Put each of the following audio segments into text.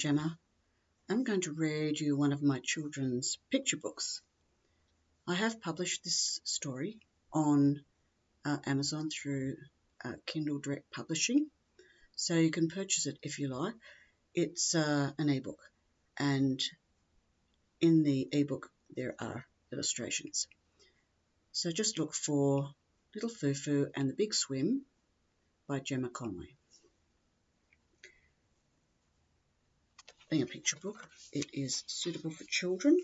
Gemma. I'm going to read you one of my children's picture books. I have published this story on Amazon through Kindle Direct Publishing, so you can purchase it if you like. It's an ebook, and in the ebook there are illustrations. So just look for Little Fufu and the Big Swim by Gemma. Being a picture book, it is suitable for children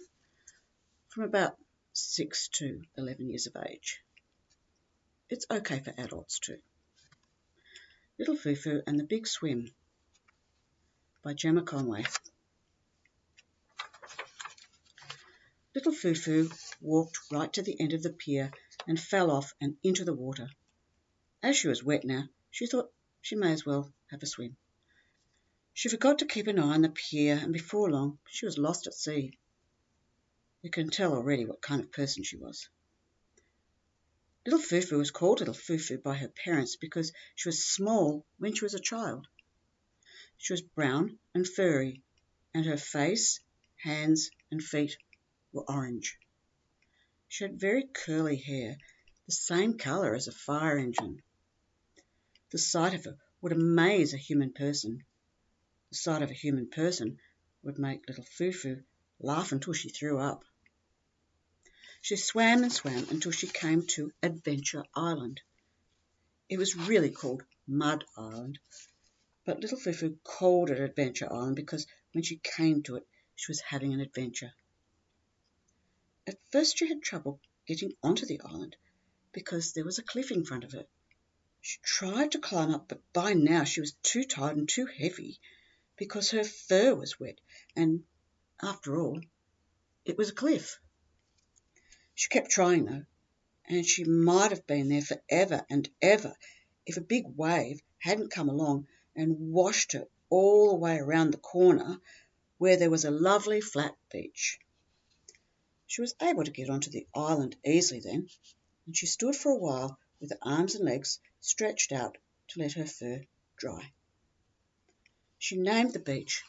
from about 6 to 11 years of age. It's okay for adults too. Little Fufu and the Big Swim by Gemma. Little Fufu walked right to the end of the pier and fell off and into the water. As she was wet now, she thought she may as well have a swim. She forgot to keep an eye on the pier, and before long she was lost at sea. You can tell already what kind of person she was. Little Fufu was called Little Fufu by her parents because she was small when she was a child. She was brown and furry, and her face, hands and feet were orange. She had very curly hair, the same colour as a fire engine. The sight of her would amaze a human person. The sight of a human person would make Little Fufu laugh until she threw up. She swam and swam until she came to Adventure Island. It was really called Mud Island, but Little Fufu called it Adventure Island because when she came to it, she was having an adventure. At first she had trouble getting onto the island because there was a cliff in front of her. She tried to climb up, but by now she was too tired and too heavy because her fur was wet, and after all, it was a cliff. She kept trying though, and she might have been there for ever and ever if a big wave hadn't come along and washed her all the way around the corner where there was a lovely flat beach. She was able to get onto the island easily then, and she stood for a while with her arms and legs stretched out to let her fur dry. She named the beach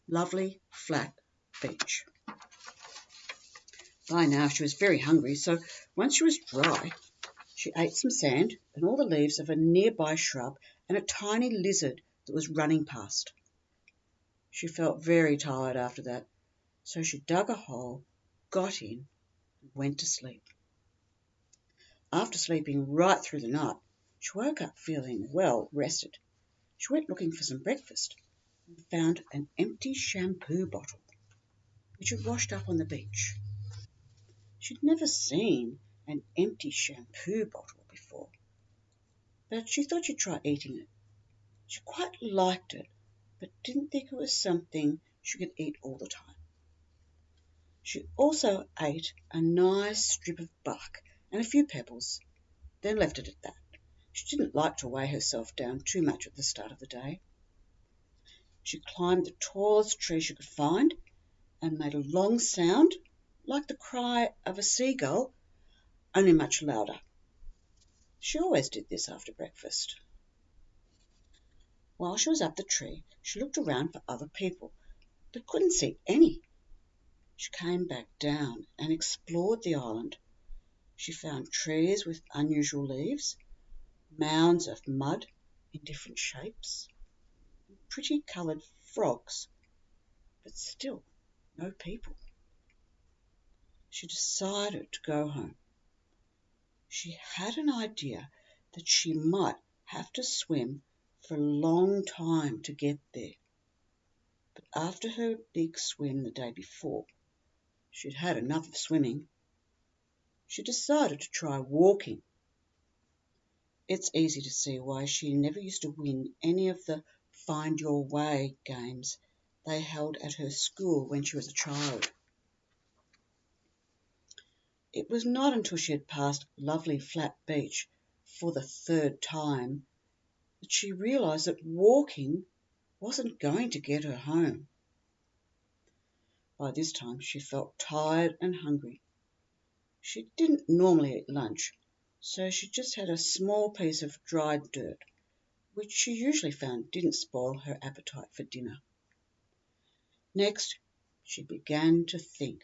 Lovely Flat Beach. By now she was very hungry, so once she was dry, she ate some sand and all the leaves of a nearby shrub and a tiny lizard that was running past. She felt very tired after that, so she dug a hole, got in, and went to sleep. After sleeping right through the night, she woke up feeling well rested. She went looking for some breakfast and found an empty shampoo bottle, which had washed up on the beach. She'd never seen an empty shampoo bottle before, but she thought she'd try eating it. She quite liked it, but didn't think it was something she could eat all the time. She also ate a nice strip of bark and a few pebbles, then left it at that. She didn't like to weigh herself down too much at the start of the day. She climbed the tallest tree she could find and made a long sound like the cry of a seagull, only much louder. She always did this after breakfast. While she was up the tree, she looked around for other people, but couldn't see any. She came back down and explored the island. She found trees with unusual leaves, mounds of mud in different shapes, and pretty coloured frogs, but still no people. She decided to go home. She had an idea that she might have to swim for a long time to get there. But after her big swim the day before, she'd had enough of swimming. She decided to try walking. It's easy to see why she never used to win any of the Find Your Way games they held at her school when she was a child. It was not until she had passed Lovely Flat Beach for the third time that she realised that walking wasn't going to get her home. By this time she felt tired and hungry. She didn't normally eat lunch, so she just had a small piece of dried dirt, which she usually found didn't spoil her appetite for dinner. Next, she began to think.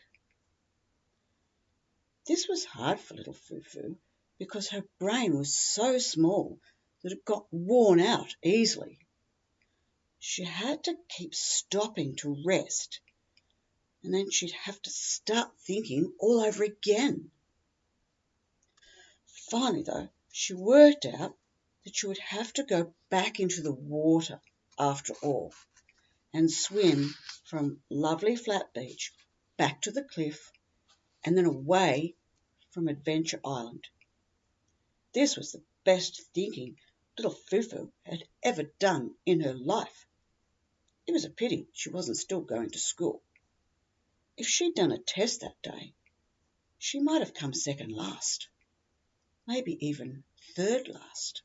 This was hard for little Fufu because her brain was so small that it got worn out easily. She had to keep stopping to rest, and then she'd have to start thinking all over again. Finally, though, she worked out that she would have to go back into the water after all and swim from lovely flat beach back to the cliff and then away from Adventure Island. This was the best thinking little Fufu had ever done in her life. It was a pity she wasn't still going to school. If she'd done a test that day, she might have come second last, maybe even third last.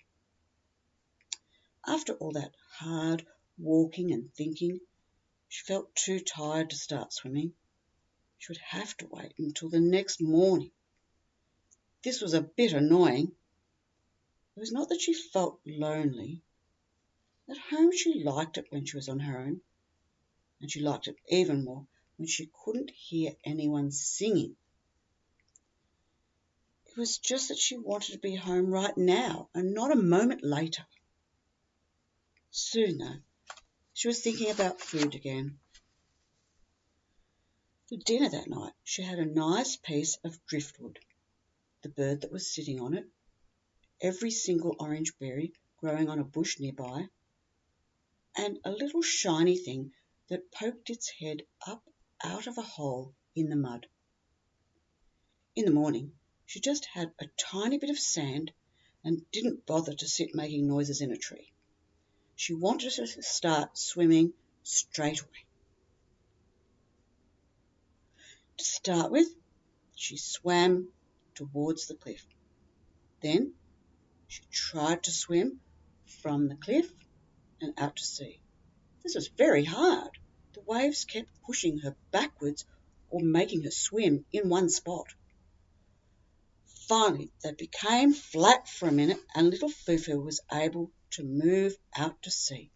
After all that hard walking and thinking, she felt too tired to start swimming. She would have to wait until the next morning. This was a bit annoying. It was not that she felt lonely. At home she liked it when she was on her own, and she liked it even more when she couldn't hear anyone singing. It was just that she wanted to be home right now and not a moment later. Soon, though, she was thinking about food again. For dinner that night she had a nice piece of driftwood, the bird that was sitting on it, every single orange berry growing on a bush nearby, and a little shiny thing that poked its head up out of a hole in the mud. In the morning she just had a tiny bit of sand and didn't bother to sit making noises in a tree. She wanted to start swimming straight away. To start with, she swam towards the cliff. Then she tried to swim from the cliff and out to sea. This was very hard. The waves kept pushing her backwards or making her swim in one spot. Finally, they became flat for a minute and little Fufu was able to move out to sea.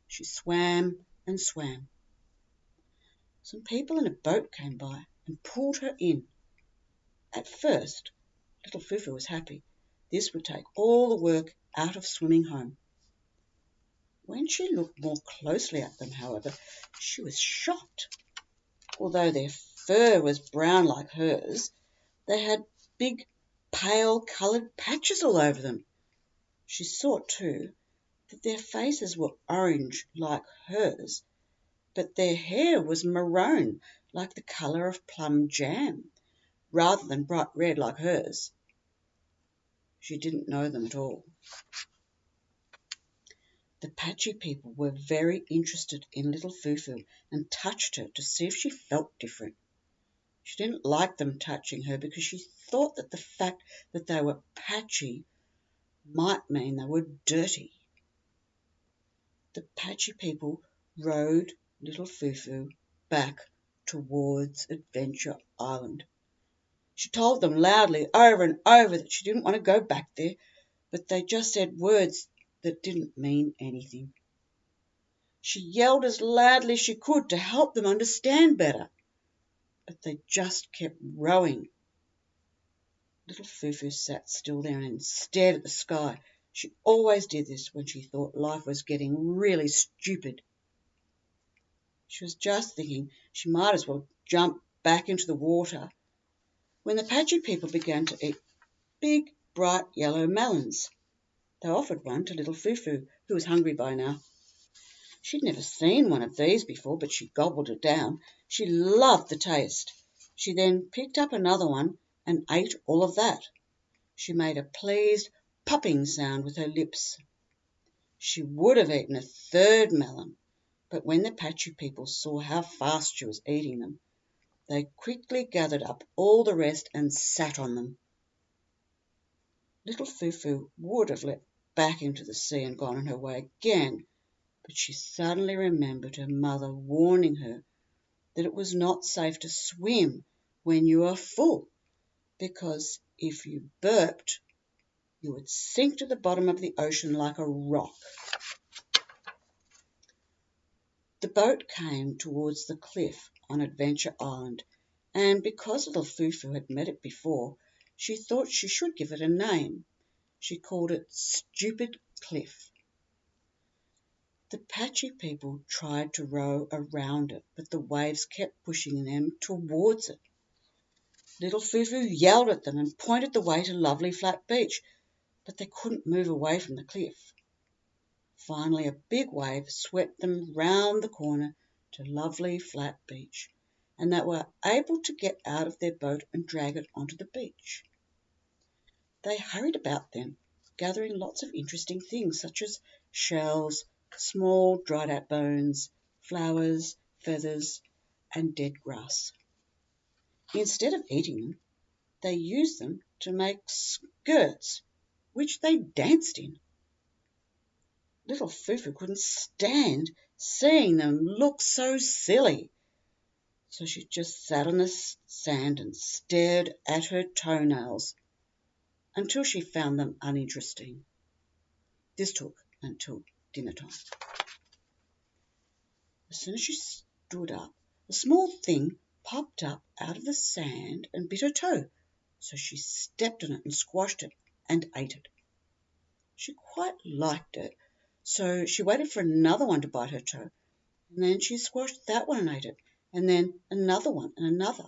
She swam and swam. Some people in a boat came by and pulled her in. At first, little Fufu was happy. This would take all the work out of swimming home. When she looked more closely at them, however, she was shocked. Although their fur was brown like hers, they had big, pale-coloured patches all over them. She saw, too, that their faces were orange like hers, but their hair was maroon like the colour of plum jam, rather than bright red like hers. She didn't know them at all. The patchy people were very interested in little Fufu and touched her to see if she felt different. She didn't like them touching her because she thought that the fact that they were patchy might mean they were dirty. The patchy people rowed little Fufu back towards Adventure Island. She told them loudly over and over that she didn't want to go back there, but they just said words that didn't mean anything. She yelled as loudly as she could to help them understand better, but they just kept rowing. Little Fufu sat still there and stared at the sky. She always did this when she thought life was getting really stupid. She was just thinking she might as well jump back into the water when the patchy people began to eat big, bright yellow melons. They offered one to little Fufu, who was hungry by now. She'd never seen one of these before, but she gobbled it down. She loved the taste. She then picked up another one and ate all of that. She made a pleased popping sound with her lips. She would have eaten a third melon, but when the patchy people saw how fast she was eating them, they quickly gathered up all the rest and sat on them. Little Fufu would have leapt back into the sea and gone on her way again, but she suddenly remembered her mother warning her that it was not safe to swim when you are full, because if you burped, you would sink to the bottom of the ocean like a rock. The boat came towards the cliff on Adventure Island, and because little Fufu had met it before, she thought she should give it a name. She called it Stupid Cliff. The Patchy people tried to row around it, but the waves kept pushing them towards it. Little Fufu yelled at them and pointed the way to Lovely Flat Beach, but they couldn't move away from the cliff. Finally, a big wave swept them round the corner to Lovely Flat Beach, and they were able to get out of their boat and drag it onto the beach. They hurried about then, gathering lots of interesting things such as shells, small dried-out bones, flowers, feathers, and dead grass. Instead of eating them, they used them to make skirts, which they danced in. Little Fufu couldn't stand seeing them look so silly, so she just sat on the sand and stared at her toenails until she found them uninteresting. This took until dinner time. As soon as she stood up, a small thing popped up out of the sand and bit her toe, so she stepped on it and squashed it and ate it. She quite liked it, so she waited for another one to bite her toe, and then she squashed that one and ate it, and then another one and another.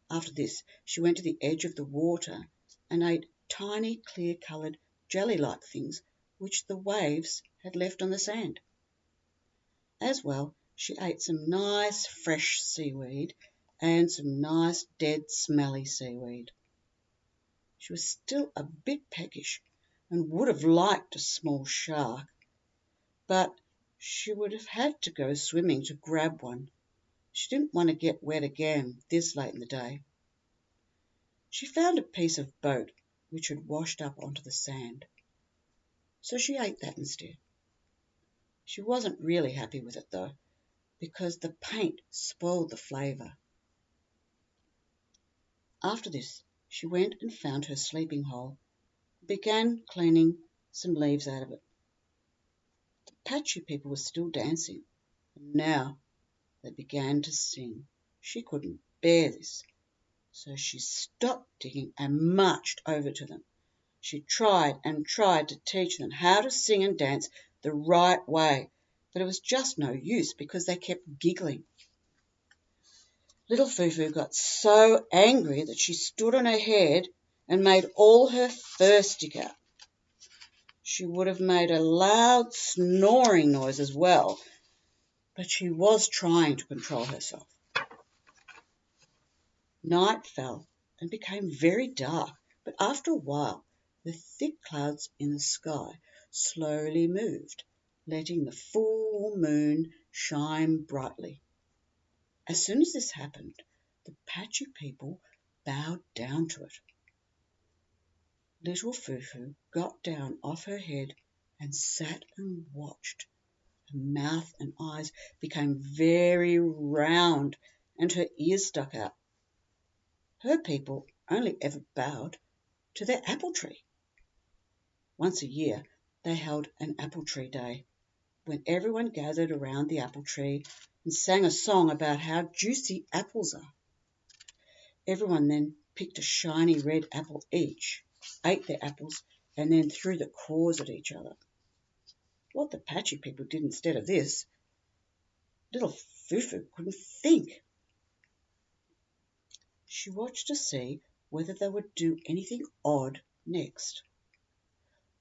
After this, she went to the edge of the water and ate tiny clear-coloured jelly-like things which the waves had left on the sand. As well, she ate some nice fresh seaweed and some nice dead smelly seaweed. She was still a bit peckish and would have liked a small shark, but she would have had to go swimming to grab one. She didn't want to get wet again this late in the day. She found a piece of boat which had washed up onto the sand, so she ate that instead. She wasn't really happy with it, though, because the paint spoiled the flavour. After this, she went and found her sleeping hole and began cleaning some leaves out of it. The Patchy people were still dancing, and now they began to sing. She couldn't bear this, so she stopped digging and marched over to them. She tried and tried to teach them how to sing and dance the right way, but it was just no use because they kept giggling. Little Fufu got so angry that she stood on her head and made all her fur stick out. She would have made a loud snoring noise as well, but she was trying to control herself. Night fell and became very dark, but after a while the thick clouds in the sky slowly moved, letting the full moon shine brightly. As soon as this happened, the Patchy people bowed down to it. Little Fufu got down off her head and sat and watched. Her mouth and eyes became very round and her ears stuck out. Her people only ever bowed to their apple tree. Once a year they held an apple tree day, when everyone gathered around the apple tree and sang a song about how juicy apples are. Everyone then picked a shiny red apple each, ate their apples, and then threw the cores at each other. What the Patchy people did instead of this, little Fufu couldn't think. She watched to see whether they would do anything odd next.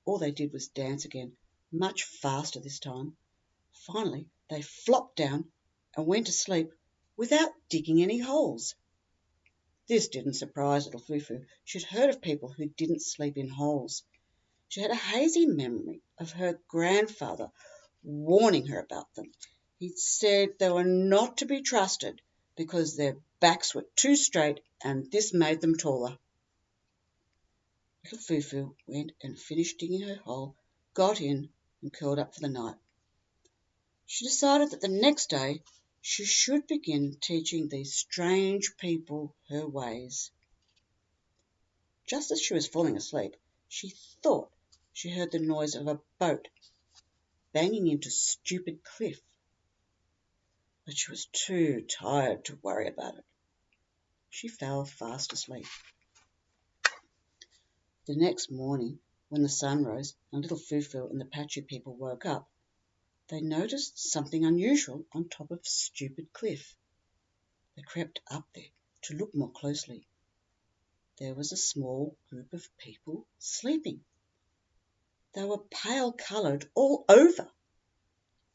All they did was dance again, much faster this time. Finally, they flopped down and went to sleep without digging any holes. This didn't surprise little Fufu. She'd heard of people who didn't sleep in holes. She had a hazy memory of her grandfather warning her about them. He'd said they were not to be trusted because their backs were too straight and this made them taller. Little Fufu went and finished digging her hole, got in and curled up for the night. She decided that the next day she should begin teaching these strange people her ways. Just as she was falling asleep, she thought she heard the noise of a boat banging into Stupid Cliff. but she was too tired to worry about it. She fell fast asleep. The next morning, when the sun rose and little Fufu and the Patchy people woke up, they noticed something unusual on top of a stupid cliff. They crept up there to look more closely. There was a small group of people sleeping. They were pale-coloured all over,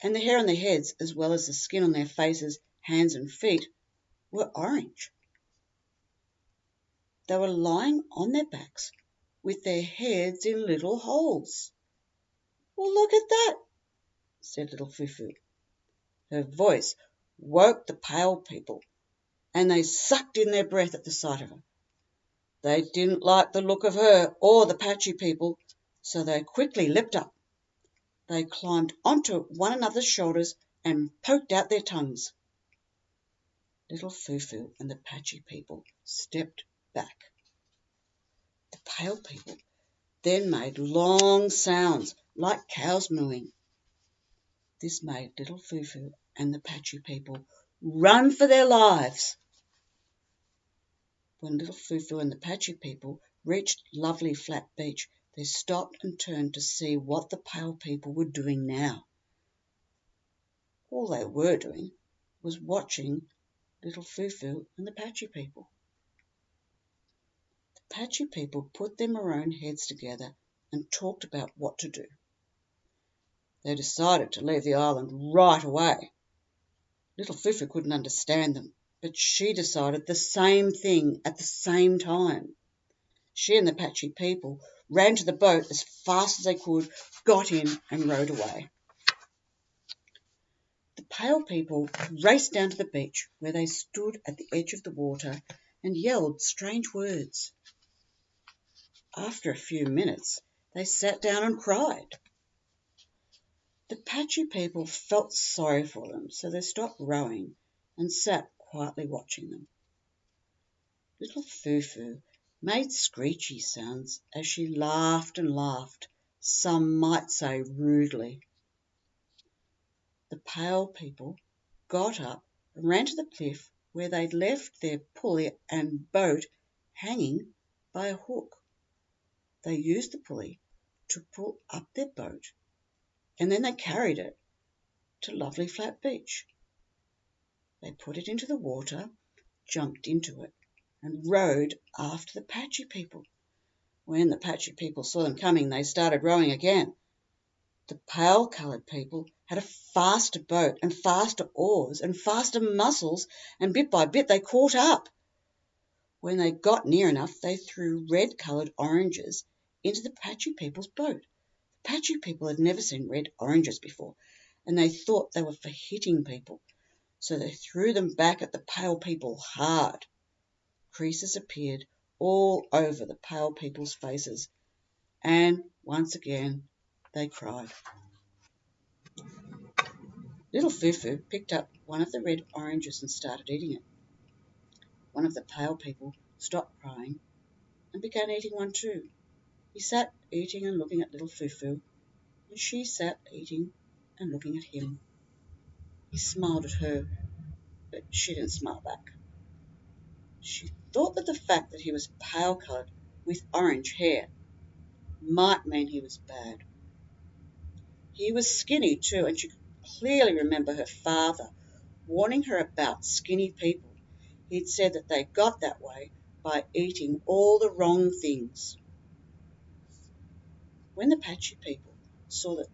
and the hair on their heads, as well as the skin on their faces, hands and feet, were orange. They were lying on their backs with their heads in little holes. "Well, look at that," said little Fufu. Her voice woke the pale people, and they sucked in their breath at the sight of her. They didn't like the look of her or the Patchy people, so they quickly leapt up. They climbed onto one another's shoulders and poked out their tongues. Little Fufu and the Patchy people stepped back. The pale people then made long sounds like cows mooing. This made little Fufu and the Patchy people run for their lives. When little Fufu and the Patchy people reached lovely flat beach, they stopped and turned to see what the pale people were doing now. All they were doing was watching little Fufu and the Patchy people. The Patchy people put their maroon heads together and talked about what to do. They decided to leave the island right away. Little Fufu couldn't understand them, but she decided the same thing at the same time. She and the Patchy people ran to the boat as fast as they could, got in and rowed away. The pale people raced down to the beach, where they stood at the edge of the water and yelled strange words. After a few minutes, they sat down and cried. The Patchy people felt sorry for them, so they stopped rowing and sat quietly watching them. Little Fufu made screechy sounds as she laughed and laughed, some might say rudely. The pale people got up and ran to the cliff where they'd left their pulley and boat hanging by a hook. They used the pulley to pull up their boat, and then they carried it to lovely flat beach. They put it into the water, jumped into it, and rowed after the Patchy people. When the Patchy people saw them coming, they started rowing again. The pale-coloured people had a faster boat and faster oars and faster muscles, and bit by bit they caught up. When they got near enough, they threw red-coloured oranges into the Patchy people's boat. The Patchy people had never seen red oranges before, and they thought they were for hitting people, so they threw them back at the pale people hard. Creases appeared all over the pale people's faces, and once again they cried. Little Fufu picked up one of the red oranges and started eating it. One of the pale people stopped crying and began eating one too. He sat eating and looking at little Fufu, and she sat eating and looking at him. He smiled at her, but she didn't smile back. She thought that the fact that he was pale-coloured with orange hair might mean he was bad. He was skinny too, and she could clearly remember her father warning her about skinny people. He'd said that they got that way by eating all the wrong things. When the Patchy people saw that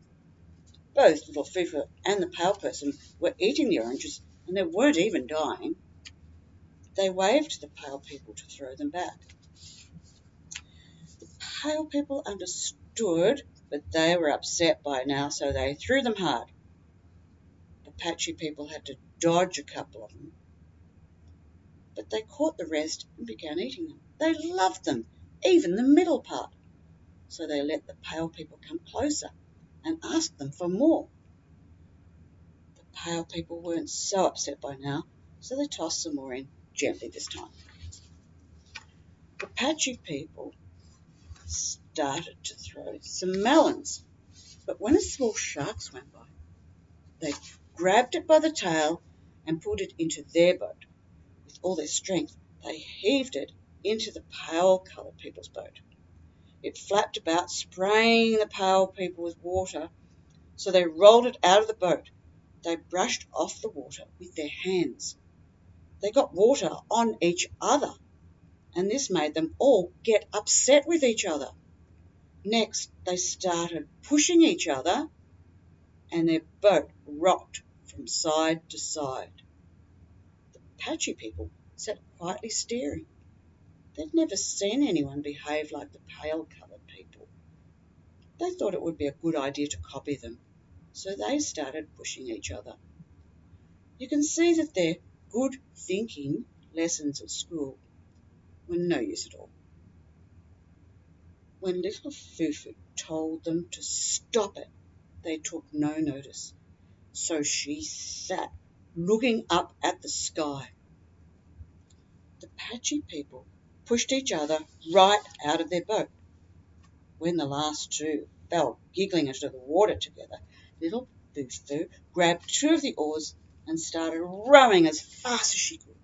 both little Fufu and the pale person were eating the oranges and they weren't even dying, they waved to the pale people to throw them back. The pale people understood, but they were upset by now, so they threw them hard. The Patchy people had to dodge a couple of them, but they caught the rest and began eating them. They loved them, even the middle part. So they let the pale people come closer and asked them for more. The pale people weren't so upset by now, so they tossed some more in, gently this time. The Patchy people started to throw some melons, but when a small shark swam by, they grabbed it by the tail and pulled it into their boat. With all their strength, they heaved it into the pale-coloured people's boat. It flapped about, spraying the pale people with water, so they rolled it out of the boat. They brushed off the water with their hands. They got water on each other, and this made them all get upset with each other. Next, they started pushing each other, and their boat rocked from side to side. The patchy people sat quietly staring. They'd never seen anyone behave like the pale-coloured people. They thought it would be a good idea to copy them, so they started pushing each other. You can see that their good thinking lessons at school were no use at all. When little Fufu told them to stop it, they took no notice. So she sat looking up at the sky. The patchy people pushed each other right out of their boat. When the last two fell giggling into the water together, little Fufu grabbed two of the oars and started rowing as fast as she could.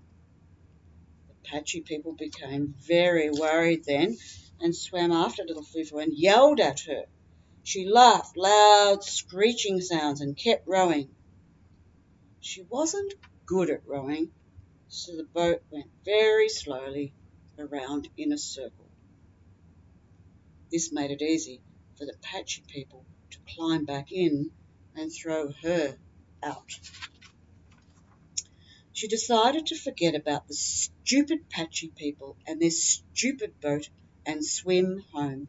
The patchy people became very worried then and swam after little Fufu and yelled at her. She laughed loud, screeching sounds and kept rowing. She wasn't good at rowing, so the boat went very slowly around in a circle. This made it easy for the patchy people to climb back in and throw her out. She decided to forget about the stupid patchy people and their stupid boat and swim home.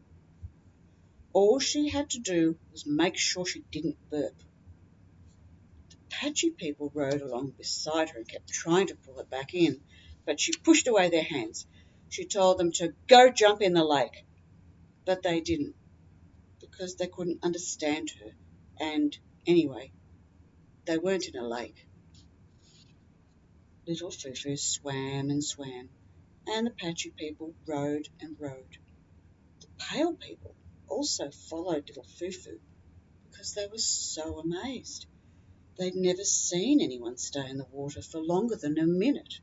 All she had to do was make sure she didn't burp. The patchy people rowed along beside her and kept trying to pull her back in, but she pushed away their hands. She told them to go jump in the lake, but they didn't, because they couldn't understand her, and anyway, they weren't in a lake. Little Fufu swam and swam, and the patchy people rowed and rowed. The pale people also followed little Fufu because they were so amazed. They'd never seen anyone stay in the water for longer than a minute.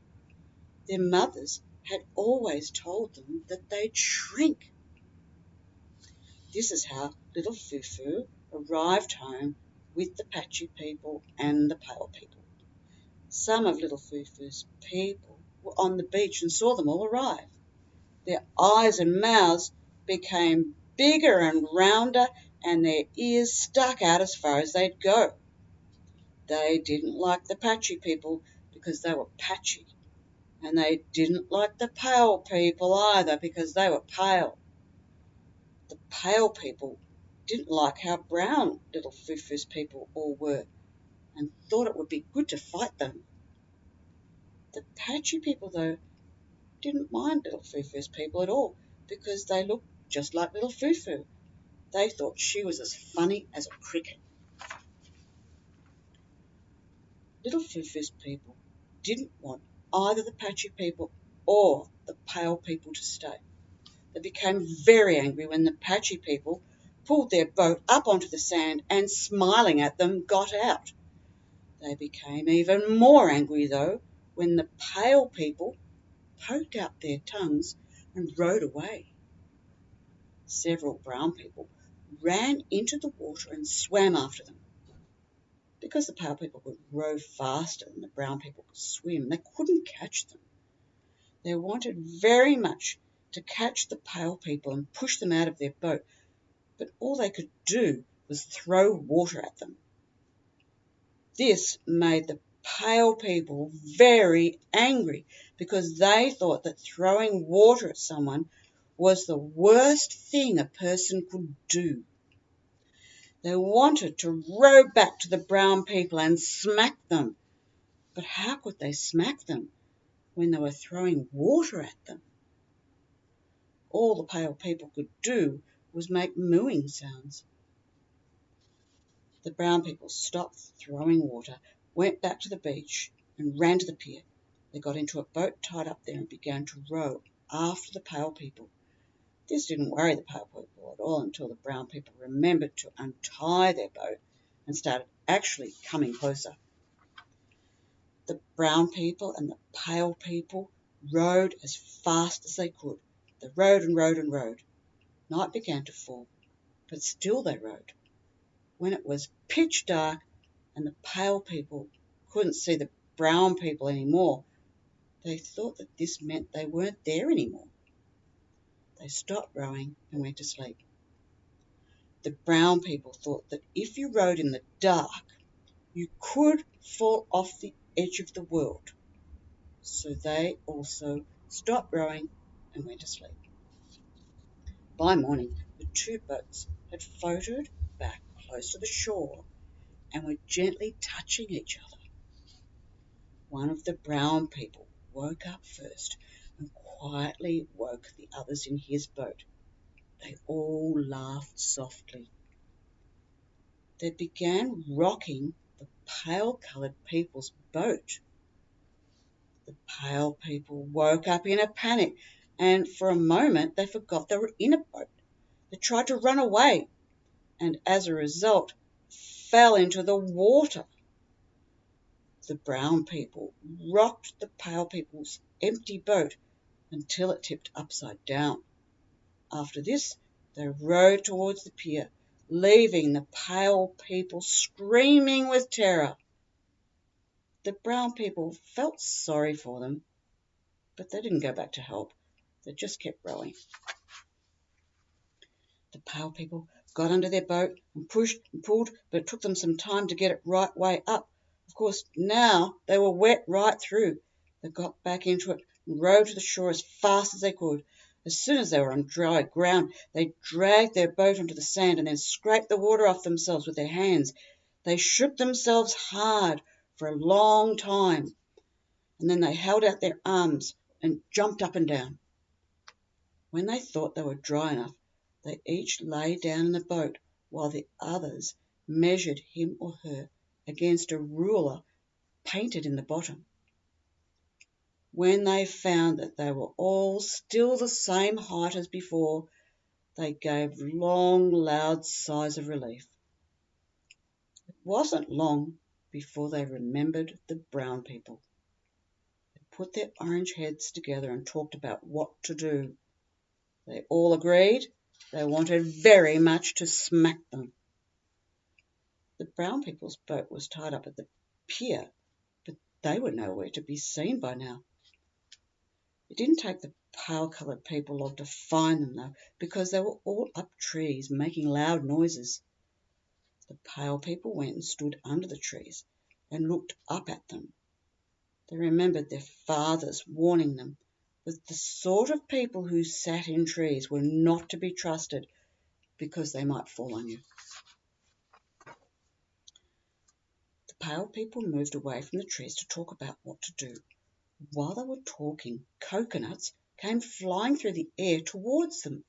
Their mothers had always told them that they'd shrink. This is how little Fufu arrived home with the patchy people and the pale people. Some of little Fufu's people were on the beach and saw them all arrive. Their eyes and mouths became bigger and rounder, and their ears stuck out as far as they'd go. They didn't like the patchy people because they were patchy, and they didn't like the pale people either because they were pale. The pale people didn't like how brown little Fufu's people all were, and thought it would be good to fight them. The patchy people, though, didn't mind little Fufu's people at all because they looked just like little Fufu. They thought she was as funny as a cricket. Little Fufu's people didn't want either the patchy people or the pale people to stay. They became very angry when the patchy people pulled their boat up onto the sand and, smiling at them, got out. They became even more angry, though, when the pale people poked out their tongues and rowed away. Several brown people ran into the water and swam after them. Because the pale people could row faster than the brown people could swim, they couldn't catch them. They wanted very much to catch the pale people and push them out of their boat, but all they could do was throw water at them. This made the pale people very angry because they thought that throwing water at someone was the worst thing a person could do. They wanted to row back to the brown people and smack them, but how could they smack them when they were throwing water at them? All the pale people could do was make mooing sounds. The brown people stopped throwing water, went back to the beach and ran to the pier. They got into a boat tied up there and began to row after the pale people. This didn't worry the pale people at all until the brown people remembered to untie their boat and started actually coming closer. The brown people and the pale people rode as fast as they could. They rode and rode and rode. Night began to fall, but still they rode. When it was pitch dark and the pale people couldn't see the brown people any more, they thought that this meant they weren't there any more. They stopped rowing and went to sleep. The brown people thought that if you rode in the dark, you could fall off the edge of the world. So they also stopped rowing and went to sleep. By morning, the two boats had floated back close to the shore and were gently touching each other. One of the brown people woke up first and quietly woke the others in his boat. They all laughed softly. They began rocking the pale-coloured people's boat. The pale people woke up in a panic, and for a moment they forgot they were in a boat. They tried to run away, and as a result fell into the water. The brown people rocked the pale people's empty boat until it tipped upside down. After this, they rowed towards the pier, leaving the pale people screaming with terror. The brown people felt sorry for them, but they didn't go back to help. They just kept rowing. The pale people got under their boat and pushed and pulled, but it took them some time to get it right way up. Of course, now they were wet right through. They got back into it and rowed to the shore as fast as they could. As soon as they were on dry ground, they dragged their boat onto the sand and then scraped the water off themselves with their hands. They shook themselves hard for a long time, and then they held out their arms and jumped up and down. When they thought they were dry enough, they each lay down in the boat while the others measured him or her against a ruler painted in the bottom. When they found that they were all still the same height as before, they gave long, loud sighs of relief. It wasn't long before they remembered the brown people. They put their orange heads together and talked about what to do. They all agreed they wanted very much to smack them. The brown people's boat was tied up at the pier, but they were nowhere to be seen by now. It didn't take the pale-coloured people long to find them, though, because they were all up trees making loud noises. The pale people went and stood under the trees and looked up at them. They remembered their fathers warning them that the sort of people who sat in trees were not to be trusted because they might fall on you. The pale people moved away from the trees to talk about what to do. While they were talking, coconuts came flying through the air towards them.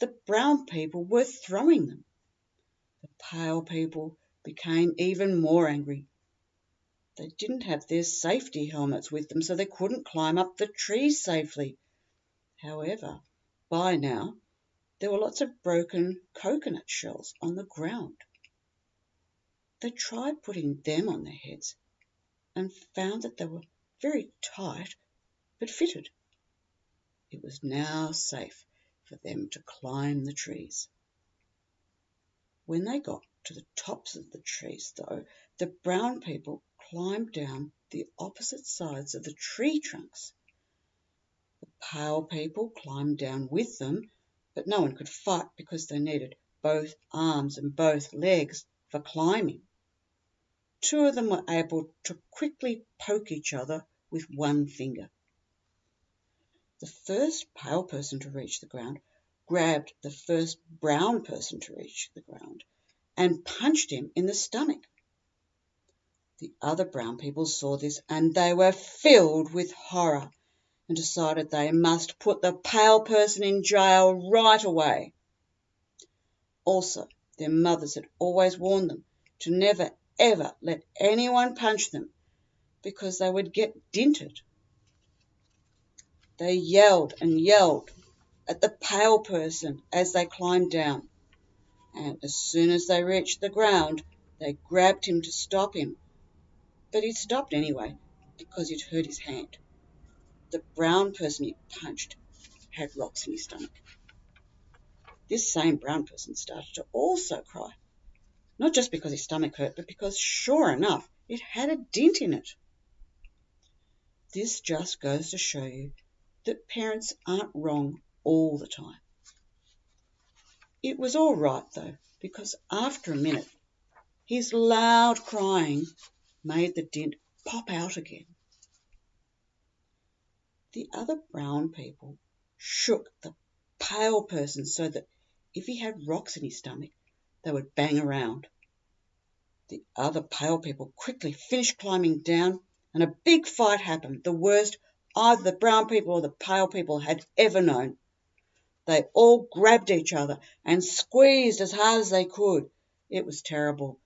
The brown people were throwing them. The pale people became even more angry. They didn't have their safety helmets with them, so they couldn't climb up the trees safely. However, by now, there were lots of broken coconut shells on the ground. They tried putting them on their heads and found that they were very tight but fitted. It was now safe for them to climb the trees. When they got to the tops of the trees, though, the brown people climbed down the opposite sides of the tree trunks. The pale people climbed down with them, but no one could fight because they needed both arms and both legs for climbing. Two of them were able to quickly poke each other with one finger. The first pale person to reach the ground grabbed the first brown person to reach the ground and punched him in the stomach. The other brown people saw this and they were filled with horror and decided they must put the pale person in jail right away. Also, their mothers had always warned them to never ever let anyone punch them because they would get dinted. They yelled and yelled at the pale person as they climbed down, and as soon as they reached the ground, they grabbed him to stop him. But he stopped anyway because he'd hurt his hand. The brown person he punched had rocks in his stomach. This same brown person started to also cry, not just because his stomach hurt, but because, sure enough, it had a dent in it. This just goes to show you that parents aren't wrong all the time. It was all right, though, because after a minute, his loud crying made the dent pop out again. The other brown people shook the pale person so that if he had rocks in his stomach, they would bang around. The other pale people quickly finished climbing down, and a big fight happened, the worst either the brown people or the pale people had ever known. They all grabbed each other and squeezed as hard as they could. It was terrible.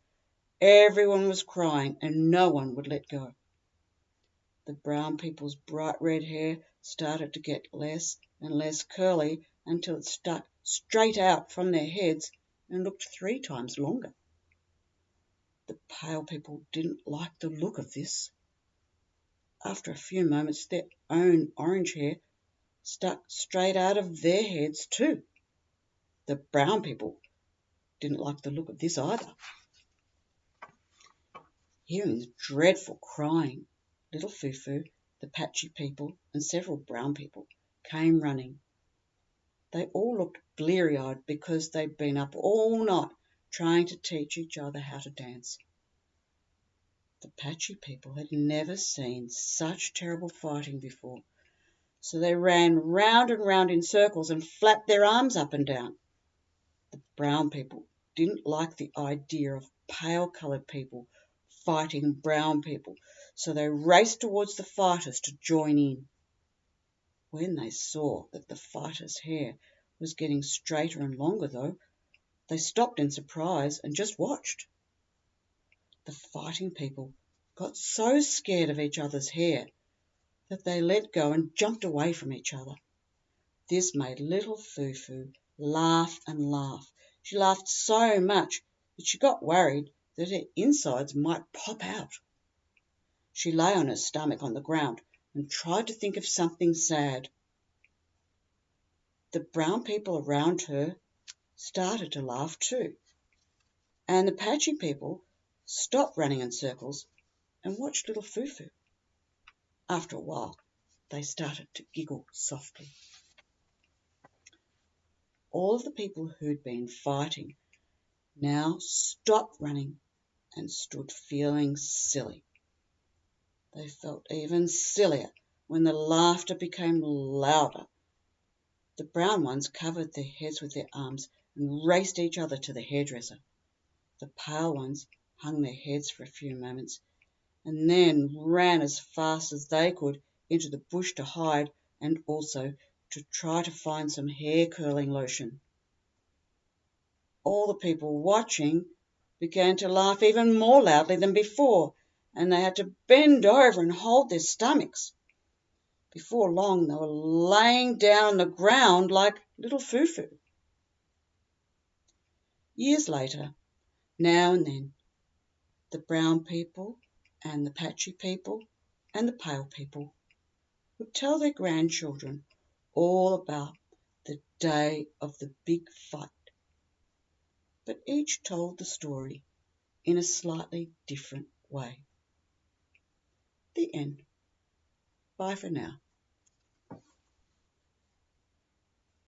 Everyone was crying, and no one would let go. The brown people's bright red hair started to get less and less curly until it stuck straight out from their heads and looked 3 times longer. The pale people didn't like the look of this. After a few moments, their own orange hair stuck straight out of their heads too. The brown people didn't like the look of this either. Hearing the dreadful crying, little Fufu, the patchy people, and several brown people came running. They all looked bleary-eyed because they'd been up all night trying to teach each other how to dance. The patchy people had never seen such terrible fighting before, so they ran round and round in circles and flapped their arms up and down. The brown people didn't like the idea of pale-coloured people fighting brown people, so they raced towards the fighters to join in. When they saw that the fighters' hair was getting straighter and longer, though, they stopped in surprise and just watched. The fighting people got so scared of each other's hair that they let go and jumped away from each other. This made little Fufu laugh and laugh. She laughed so much that she got worried that her insides might pop out. She lay on her stomach on the ground and tried to think of something sad. The brown people around her started to laugh too, and the patchy people stopped running in circles and watched little Fufu. After a while, they started to giggle softly. All of the people who'd been fighting now stopped running and stood feeling silly. They felt even sillier when the laughter became louder. The brown ones covered their heads with their arms and raced each other to the hairdresser. The pale ones hung their heads for a few moments and then ran as fast as they could into the bush to hide and also to try to find some hair curling lotion. All the people watching began to laugh even more loudly than before, and they had to bend over and hold their stomachs. Before long they were laying down on the ground like little Fufu. Years later, now and then, the brown people and the patchy people and the pale people would tell their grandchildren all about the day of the big fight, but each told the story in a slightly different way. The end. Bye for now.